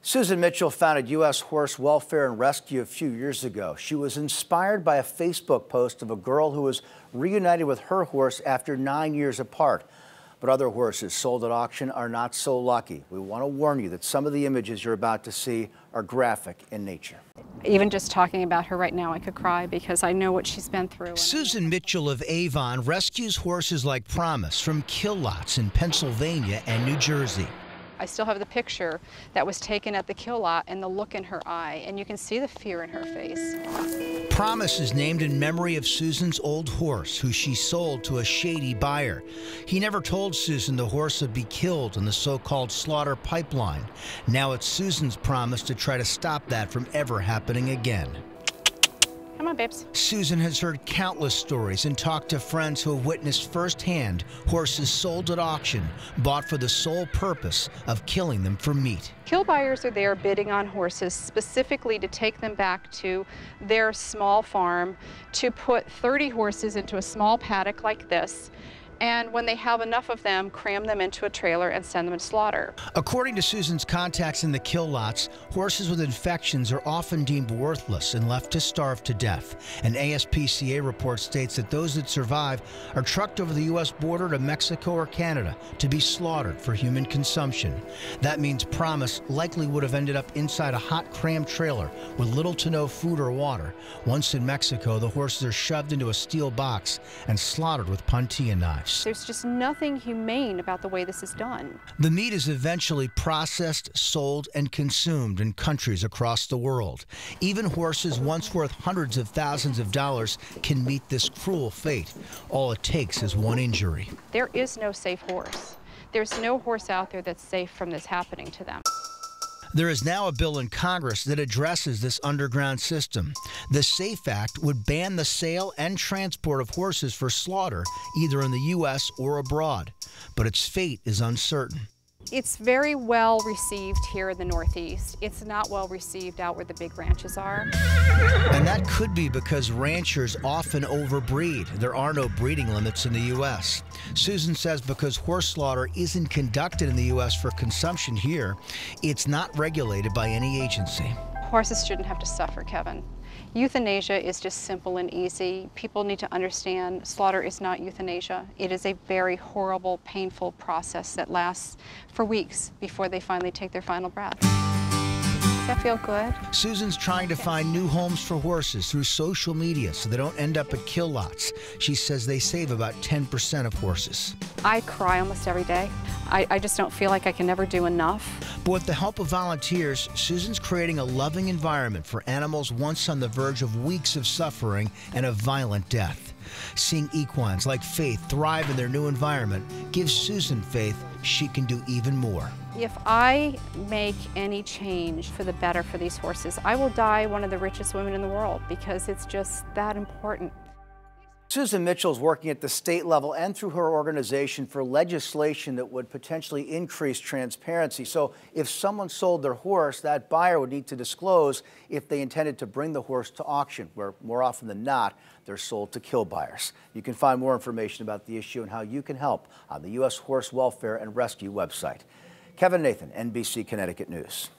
Susan Mitchell founded U.S. Horse Welfare and Rescue a few years ago. She was inspired by a Facebook post of a girl who was reunited with her horse after 9 years apart. But other horses sold at auction are not so lucky. We want to warn you that some of the images you're about to see are graphic in nature. Even just talking about her right now, I could cry because I know what she's been through. Susan Mitchell of Avon rescues horses like Promise from kill lots in Pennsylvania and New Jersey. I still have the picture that was taken at the kill lot and the look in her eye, and you can see the fear in her face. Promise is named in memory of Susan's old horse, who she sold to a shady buyer. He never told Susan the horse would be killed in the so-called slaughter pipeline. Now it's Susan's promise to try to stop that from ever happening again. Come on, babes. Susan has heard countless stories and talked to friends who have witnessed firsthand horses sold at auction, bought for the sole purpose of killing them for meat. Kill buyers are there bidding on horses specifically to take them back to their small farm, to put 30 horses into a small paddock like this, and when they have enough of them, cram them into a trailer and send them to slaughter. According to Susan's contacts in the kill lots, horses with infections are often deemed worthless and left to starve to death. An ASPCA report states that those that survive are trucked over the U.S. border to Mexico or Canada to be slaughtered for human consumption. That means Promise likely would have ended up inside a hot crammed trailer with little to no food or water. Once in Mexico, the horses are shoved into a steel box and slaughtered with puntilla knives. There's just nothing humane about the way this is done. The meat is eventually processed, sold, and consumed in countries across the world. Even horses once worth hundreds of thousands of dollars can meet this cruel fate. All it takes is one injury. There is no safe horse. There's no horse out there that's safe from this happening to them. There is now a bill in Congress that addresses this underground system. The SAFE Act would ban the sale and transport of horses for slaughter, either in the U.S. or abroad. But its fate is uncertain. It's very well received here in the Northeast. It's not well received out where the big ranches are. And that could be because ranchers often overbreed. There are no breeding limits in the U.S. Susan says because horse slaughter isn't conducted in the U.S. for consumption here, it's not regulated by any agency. Horses shouldn't have to suffer, Kevin. Euthanasia is just simple and easy. People need to understand slaughter is not euthanasia. It is a very horrible, painful process that lasts for weeks before they finally take their final breath. Does that feel good? Susan's trying to find new homes for horses through social media so they don't end up at kill lots. She says they save about 10% of horses. I cry almost every day. I just don't feel like I can ever do enough. But with the help of volunteers, Susan's creating a loving environment for animals once on the verge of weeks of suffering and a violent death. Seeing equines like Faith thrive in their new environment gives Susan faith she can do even more. If I make any change for the better for these horses, I will die one of the richest women in the world because it's just that important. Susan Mitchell is working at the state level and through her organization for legislation that would potentially increase transparency. So if someone sold their horse, that buyer would need to disclose if they intended to bring the horse to auction, where more often than not, they're sold to kill buyers. You can find more information about the issue and how you can help on the U.S. Horse Welfare and Rescue website. Kevin Nathan, NBC Connecticut News.